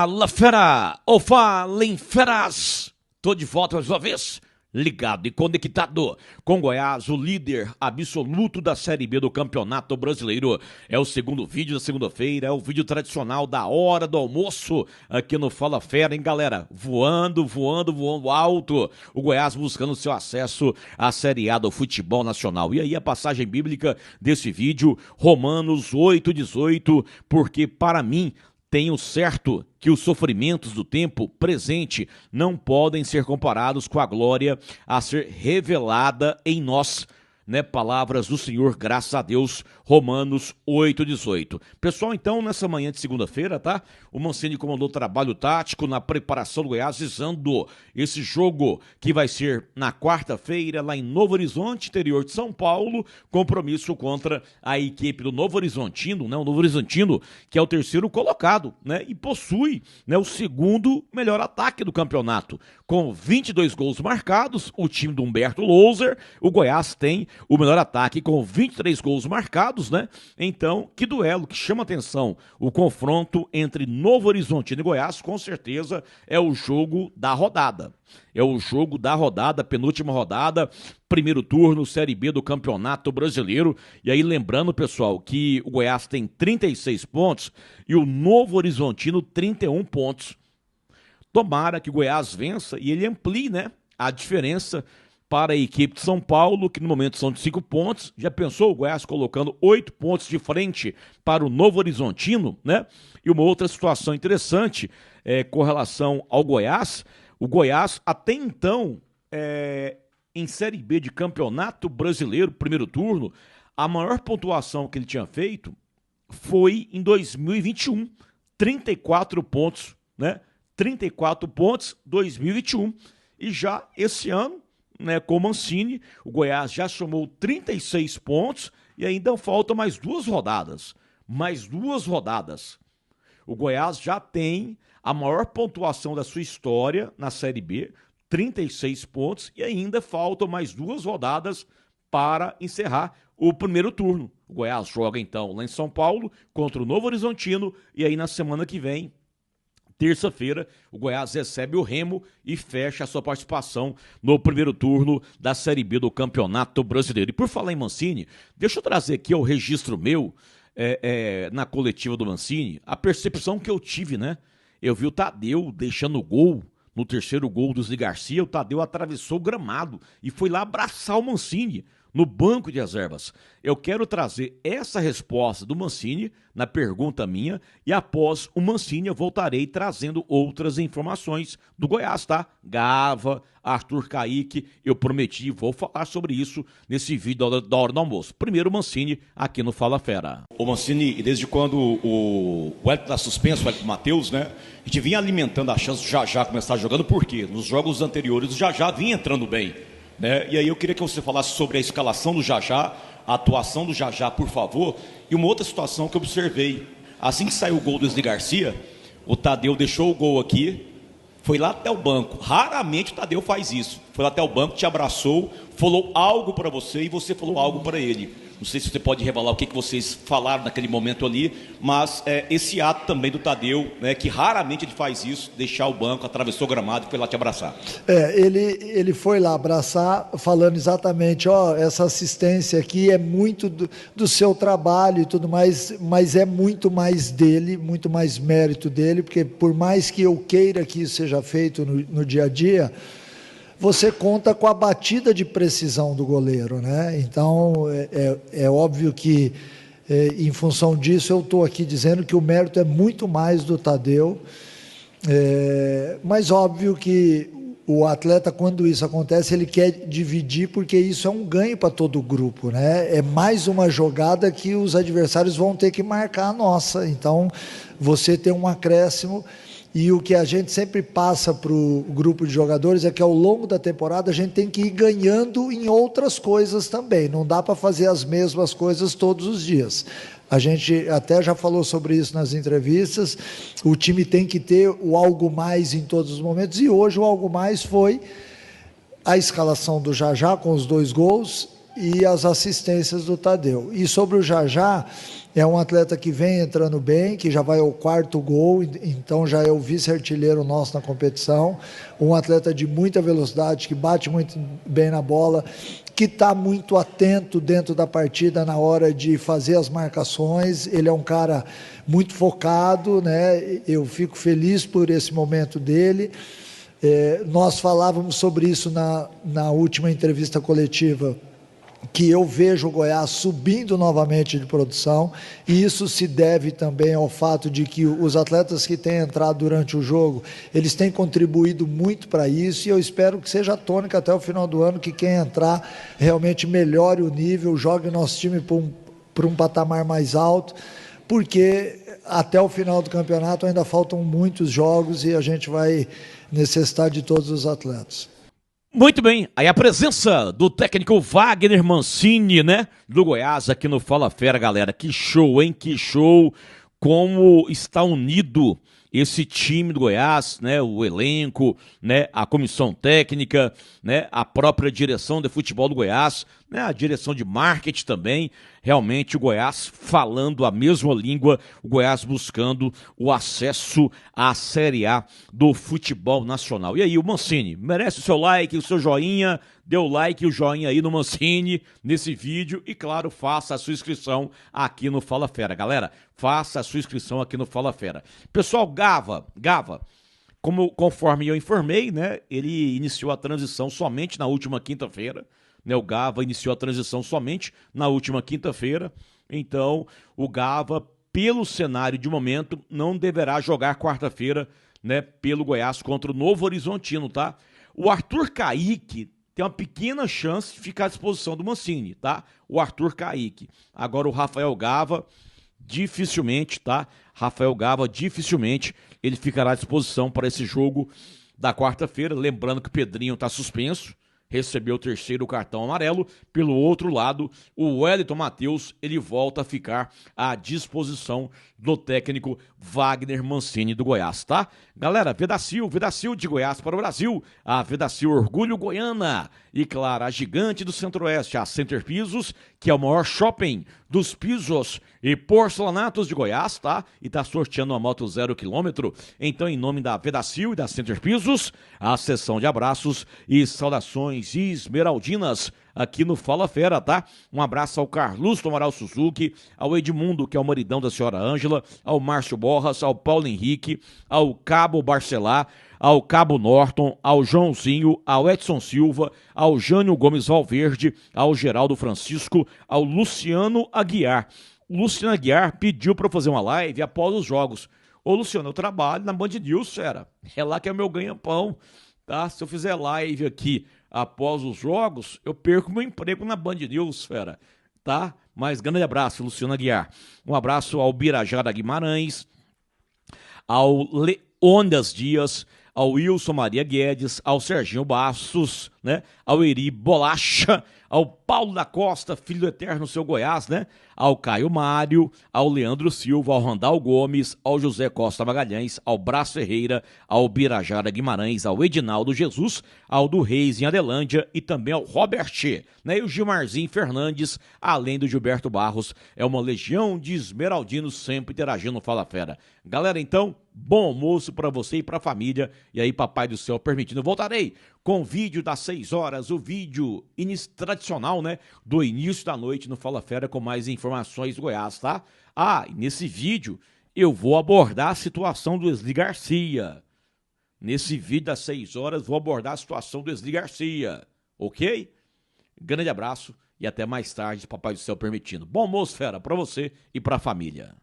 Fala fera, ou falem feras, tô de volta mais uma vez, ligado e conectado com Goiás, o líder absoluto da Série B do Campeonato Brasileiro. É o segundo vídeo da segunda-feira, é o vídeo tradicional da hora do almoço aqui no Fala Fera, hein, galera? Voando alto, o Goiás buscando seu acesso à Série A do futebol nacional. E aí a passagem bíblica desse vídeo, Romanos 8:18, porque para mim tenho certo que os sofrimentos do tempo presente não podem ser comparados com a glória a ser revelada em nós, né? Palavras do Senhor, graças a Deus, Romanos 8:18. Pessoal, então, nessa manhã de segunda-feira, tá? O Mancini comandou trabalho tático na preparação do Goiás, visando esse jogo que vai ser na quarta-feira, lá em Novo Horizonte, interior de São Paulo, compromisso contra a equipe do Novo Horizontino, né? O Novo Horizontino, que é o terceiro colocado, né? E possui, né, o segundo melhor ataque do campeonato. Com 22 gols marcados, o time do Humberto Louser, o Goiás tem o melhor ataque com 23 gols marcados, né? Então, que duelo que chama atenção. O confronto entre Novo Horizontino e Goiás, com certeza, é o jogo da rodada. É o jogo da rodada, penúltima rodada, primeiro turno, Série B do Campeonato Brasileiro. E aí, lembrando, pessoal, que o Goiás tem 36 pontos e o Novo Horizontino 31 pontos. Tomara que o Goiás vença e ele amplie, né, a diferença para a equipe de São Paulo, que no momento são de 5 pontos. Já pensou o Goiás colocando 8 pontos de frente para o Novo Horizontino, né? E uma outra situação interessante com relação ao Goiás, o Goiás até então, em Série B de Campeonato Brasileiro, primeiro turno, a maior pontuação que ele tinha feito foi em 2021, 34 pontos, né? 34 pontos, 2021. E já esse ano, né, com o Mancini, o Goiás já somou 36 pontos e ainda faltam mais duas rodadas. Mais duas rodadas. O Goiás já tem a maior pontuação da sua história na Série B, 36 pontos, e ainda faltam mais duas rodadas para encerrar o primeiro turno. O Goiás joga então lá em São Paulo contra o Novo Horizontino e aí na semana que vem, terça-feira, o Goiás recebe o Remo e fecha a sua participação no primeiro turno da Série B do Campeonato Brasileiro. E por falar em Mancini, deixa eu trazer aqui o registro meu, na coletiva do Mancini, a percepção que eu tive, né? Eu vi o Tadeu deixando o gol, no terceiro gol do Zé Garcia, o Tadeu atravessou o gramado e foi lá abraçar o Mancini no banco de reservas. Eu quero trazer essa resposta do Mancini na pergunta minha e após o Mancini eu voltarei trazendo outras informações do Goiás, tá? Gava, Arthur Caíque, eu prometi, vou falar sobre isso nesse vídeo da hora do almoço. Primeiro o Mancini aqui no Fala Fera. Ô Mancini, desde quando o Wellington está suspenso, o Wellington Matheus, né? A gente vinha alimentando a chance do Jajá começar jogando, por quê? Nos jogos anteriores o Jajá vinha entrando bem, né? E aí eu queria que você falasse sobre a escalação do Jajá, a atuação do Jajá, por favor. E uma outra situação que eu observei, assim que saiu o gol do Zé Garcia, o Tadeu deixou o gol aqui, foi lá até o banco. Raramente o Tadeu faz isso. Foi lá até o banco, te abraçou, falou algo para você e você falou algo para ele. Não sei se você pode revelar o que vocês falaram naquele momento ali, mas esse ato também do Tadeu, né, que raramente ele faz isso, deixar o banco, atravessou o gramado e foi lá te abraçar. Ele foi lá abraçar, falando exatamente, essa assistência aqui é muito do seu trabalho e tudo mais, mas é muito mais dele, muito mais mérito dele, porque por mais que eu queira que isso seja feito no dia a dia, você conta com a batida de precisão do goleiro, né? Então, é óbvio que, em função disso, eu estou aqui dizendo que o mérito é muito mais do Tadeu, mas óbvio que o atleta, quando isso acontece, ele quer dividir, porque isso é um ganho para todo o grupo, né? É mais uma jogada que os adversários vão ter que marcar a nossa, então você tem um acréscimo. E o que a gente sempre passa para o grupo de jogadores é que ao longo da temporada a gente tem que ir ganhando em outras coisas também. Não dá para fazer as mesmas coisas todos os dias. A gente até já falou sobre isso nas entrevistas. O time tem que ter o algo mais em todos os momentos. E hoje o algo mais foi a escalação do Jajá com os 2 gols e as assistências do Tadeu. E sobre o Jajá, é um atleta que vem entrando bem, que já vai ao 4º gol, então já é o vice-artilheiro nosso na competição, um atleta de muita velocidade, que bate muito bem na bola, que está muito atento dentro da partida na hora de fazer as marcações. Ele é um cara muito focado, né? Eu fico feliz por esse momento dele. Nós falávamos sobre isso na última entrevista coletiva, que eu vejo o Goiás subindo novamente de produção, e isso se deve também ao fato de que os atletas que têm entrado durante o jogo, eles têm contribuído muito para isso, e eu espero que seja a tônica até o final do ano, que quem entrar realmente melhore o nível, jogue o nosso time para um patamar mais alto, porque até o final do campeonato ainda faltam muitos jogos e a gente vai necessitar de todos os atletas. Muito bem, aí a presença do técnico Wagner Mancini, né, do Goiás aqui no Fala Fera, galera. Que show, hein, que show, como está unido esse time do Goiás, né, o elenco, né, a comissão técnica, né, a própria direção de futebol do Goiás, né, a direção de marketing também. Realmente o Goiás falando a mesma língua, o Goiás buscando o acesso à Série A do futebol nacional. E aí, o Mancini, merece o seu like, o seu joinha, dê o like e o joinha aí no Mancini, nesse vídeo, e claro, faça a sua inscrição aqui no Fala Fera. Galera, faça a sua inscrição aqui no Fala Fera. Pessoal, Gava, conforme eu informei, né, ele iniciou a transição somente na última quinta-feira. O Gava iniciou a transição somente na última quinta-feira, então o Gava, pelo cenário de momento, não deverá jogar quarta-feira, né, pelo Goiás contra o Novo Horizontino, tá? O Arthur Caíque tem uma pequena chance de ficar à disposição do Mancini, tá? O Arthur Caíque. Agora o Rafael Gava, dificilmente, tá? Rafael Gava, dificilmente ele ficará à disposição para esse jogo da quarta-feira, lembrando que o Pedrinho está suspenso, recebeu o 3º cartão amarelo. Pelo outro lado, o Wellington Matheus, ele volta a ficar à disposição do técnico Wagner Mancini do Goiás, tá? Galera, Vedacil de Goiás para o Brasil, a Vedacil Orgulho Goiana, e claro, a gigante do Centro-Oeste, a Center Pisos, que é o maior shopping dos pisos e porcelanatos de Goiás, tá? E tá sorteando uma moto 0 km. Então, em nome da Vedacil e da Center Pisos, a sessão de abraços e saudações esmeraldinas aqui no Fala Fera, tá? Um abraço ao Carlos Tomaral Suzuki, ao Edmundo, que é o maridão da senhora Ângela, ao Márcio Borras, ao Paulo Henrique, ao Cabo Barcelar, ao Cabo Norton, ao Joãozinho, ao Edson Silva, ao Jânio Gomes Valverde, ao Geraldo Francisco, ao Luciano Aguiar. O Luciano Aguiar pediu para eu fazer uma live após os jogos. Ô, Luciano, eu trabalho na Band News, fera. É lá que é o meu ganha-pão, tá? Se eu fizer live aqui após os jogos, eu perco meu emprego na Band News, fera, tá? Mas grande abraço, Luciano Aguiar. Um abraço ao Birajara Guimarães, ao Leônidas Dias, ao Wilson Maria Guedes, ao Serginho Bastos, né? Ao Eri Bolacha, ao Paulo da Costa, filho do eterno seu Goiás, né? Ao Caio Mário, ao Leandro Silva, ao Randal Gomes, ao José Costa Magalhães, ao Brás Ferreira, ao Birajara Guimarães, ao Edinaldo Jesus, ao do Reis em Adelândia e também ao Robert, né? E o Gilmarzinho Fernandes, além do Gilberto Barros. É uma legião de esmeraldinos sempre interagindo no Fala Fera. Galera, então, bom almoço para você e para a família. E aí, papai do céu permitindo, voltarei com o vídeo das 6 horas, o vídeo tradicional, né, do início da noite no Fala Fera, com mais informações do Goiás, tá? Ah, e nesse vídeo eu vou abordar a situação do Wesley Garcia. Nesse vídeo das 6 horas vou abordar a situação do Wesley Garcia, ok? Grande abraço e até mais tarde, papai do céu permitindo. Bom almoço, fera, para você e para a família.